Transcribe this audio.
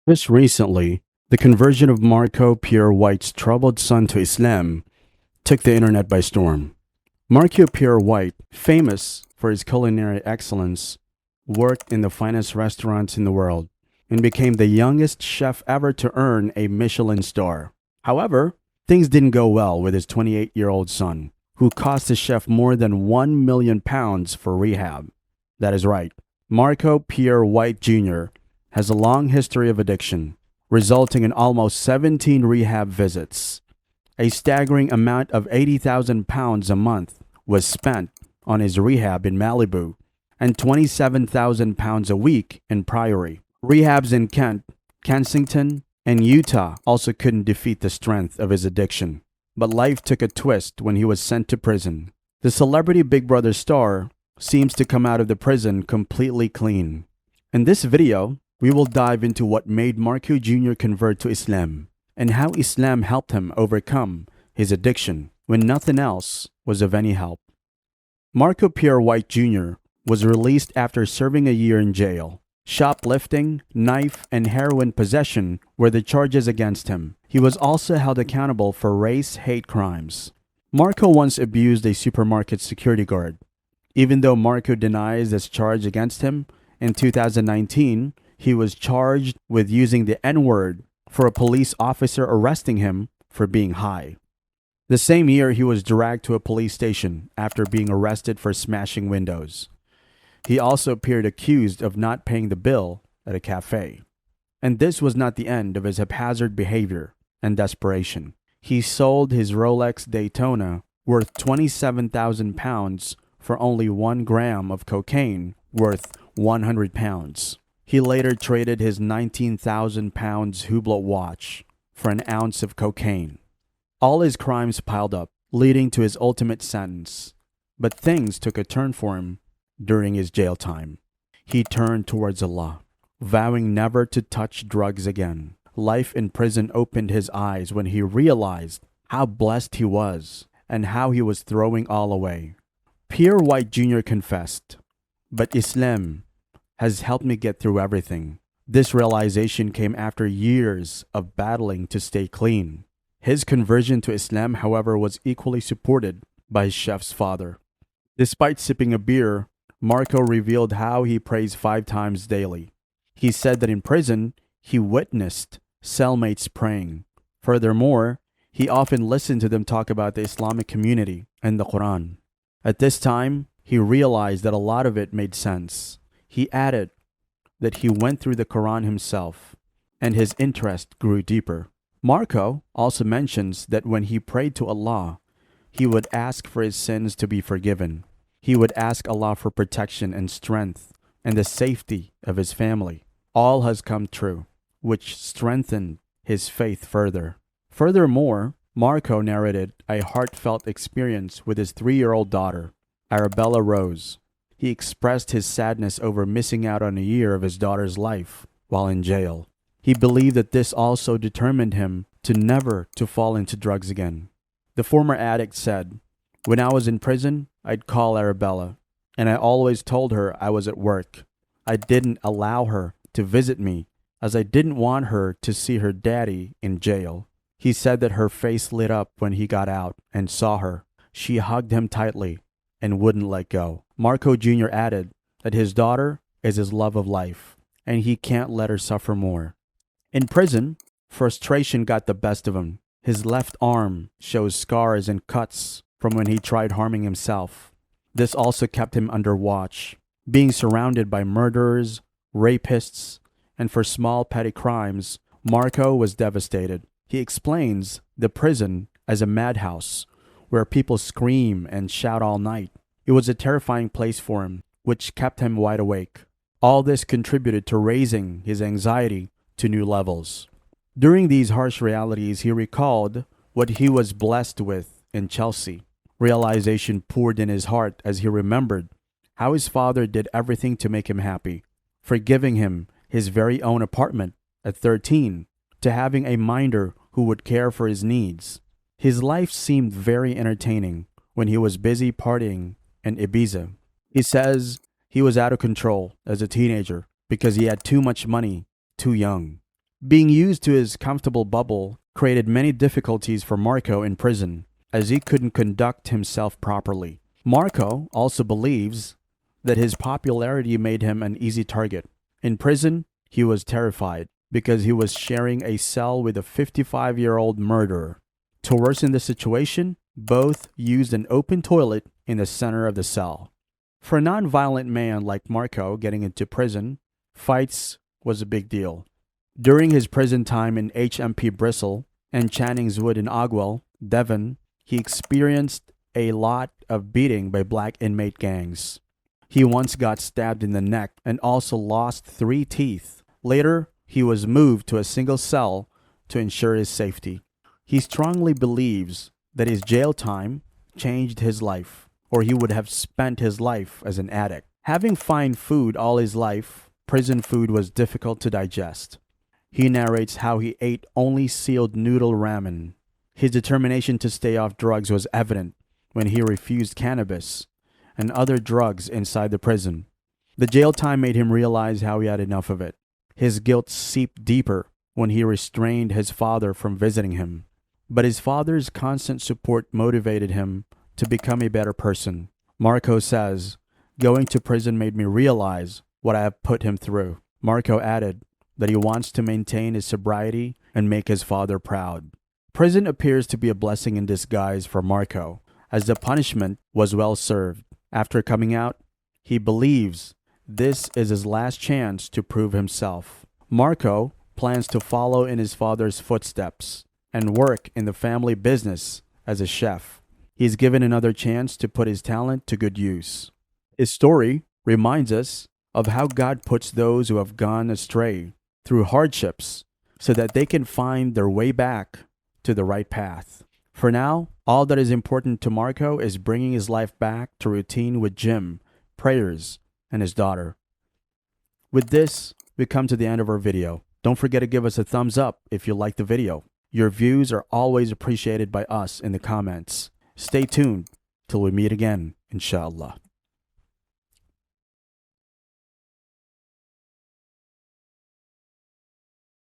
Just recently, the conversion of Marco Pierre White's troubled son to Islam took the internet by storm. Marco Pierre White, famous for his culinary excellence, worked in the finest restaurants in the world and became the youngest chef ever to earn a Michelin star. However, things didn't go well with his 28-year-old son, who cost the chef more than £1 million for rehab. That is right. Marco Pierre White Jr. has a long history of addiction, resulting in almost 17 rehab visits. A staggering amount of £80,000 a month was spent on his rehab in Malibu and £27,000 a week in Priory. Rehabs in Kent, Kensington, and Utah also couldn't defeat the strength of his addiction. But life took a twist when he was sent to prison. The celebrity Big Brother star seems to come out of the prison completely clean. In this video, we will dive into what made Marco Jr. convert to Islam and how Islam helped him overcome his addiction when nothing else was of any help. Marco Pierre White Jr. was released after serving a year in jail. Shoplifting, knife, and heroin possession were the charges against him. He was also held accountable for race hate crimes. Marco once abused a supermarket security guard. Even though Marco denies this charge against him, in 2019, he was charged with using the N-word for a police officer arresting him for being high. The same year, he was dragged to a police station after being arrested for smashing windows. He also appeared accused of not paying the bill at a cafe. And this was not the end of his haphazard behavior and desperation. He sold his Rolex Daytona worth £27,000 for only 1 gram of cocaine worth £100. He later traded his £19,000 Hublot watch for an ounce of cocaine. All his crimes piled up, leading to his ultimate sentence. But things took a turn for him during his jail time. He turned towards Allah, vowing never to touch drugs again. Life in prison opened his eyes when he realized how blessed he was and how he was throwing all away. Pierre White Jr. confessed, "But Islam has helped me get through everything." This realization came after years of battling to stay clean. His conversion to Islam, however, was equally supported by his chef's father. Despite sipping a beer, Marco revealed how he prays 5 times daily. He said that in prison, he witnessed cellmates praying. Furthermore, he often listened to them talk about the Islamic community and the Quran. At this time, he realized that a lot of it made sense. He added that he went through the Quran himself, and his interest grew deeper. Marco also mentions that when he prayed to Allah, he would ask for his sins to be forgiven. He would ask Allah for protection and strength and the safety of his family. All has come true, which strengthened his faith further. Furthermore, Marco narrated a heartfelt experience with his 3-year-old daughter, Arabella Rose. He expressed his sadness over missing out on a year of his daughter's life while in jail. He believed that this also determined him to never to fall into drugs again. The former addict said, "When I was in prison, I'd call Arabella, and I always told her I was at work. I didn't allow her to visit me as I didn't want her to see her daddy in jail." He said that her face lit up when he got out and saw her. She hugged him tightly and wouldn't let go. Marco Jr. added that his daughter is his love of life, and he can't let her suffer more. In prison, frustration got the best of him. His left arm shows scars and cuts from when he tried harming himself. This also kept him under watch, being surrounded by murderers, rapists, and for small petty crimes, Marco was devastated. He explains the prison as a madhouse where people scream and shout all night. It was a terrifying place for him, which kept him wide awake. All this contributed to raising his anxiety to new levels. During these harsh realities, he recalled what he was blessed with in Chelsea. Realization poured in his heart as he remembered how his father did everything to make him happy, forgiving him his very own apartment at 13, to having a minder who would care for his needs. His life seemed very entertaining when he was busy partying in Ibiza. He says he was out of control as a teenager because he had too much money too young. Being used to his comfortable bubble created many difficulties for Marco in prison, as he couldn't conduct himself properly. Marco also believes that his popularity made him an easy target. In prison, he was terrified because he was sharing a cell with a 55-year-old murderer. To worsen the situation, both used an open toilet in the center of the cell. For a non-violent man like Marco getting into prison, fights was a big deal. During his prison time in HMP Bristol and Channings Wood in Agwell, Devon, he experienced a lot of beating by black inmate gangs. He once got stabbed in the neck and also lost 3 teeth. Later, he was moved to a single cell to ensure his safety. He strongly believes that his jail time changed his life, or he would have spent his life as an addict. Having fine food all his life, prison food was difficult to digest. He narrates how he ate only sealed noodle ramen. His determination to stay off drugs was evident when he refused cannabis and other drugs inside the prison. The jail time made him realize how he had enough of it. His guilt seeped deeper when he restrained his father from visiting him. But his father's constant support motivated him to become a better person. Marco says, "Going to prison made me realize what I have put him through." Marco added that he wants to maintain his sobriety and make his father proud. Prison appears to be a blessing in disguise for Marco, as the punishment was well served. After coming out, he believes this is his last chance to prove himself. Marco plans to follow in his father's footsteps and work in the family business as a chef. He's given another chance to put his talent to good use. His story reminds us of how God puts those who have gone astray through hardships so that they can find their way back to the right path. For now, all that is important to Marco is bringing his life back to routine with gym, prayers, and his daughter. With this, we come to the end of our video. Don't forget to give us a thumbs up if you like the video. Your views are always appreciated by us in the comments. Stay tuned till we meet again, inshallah.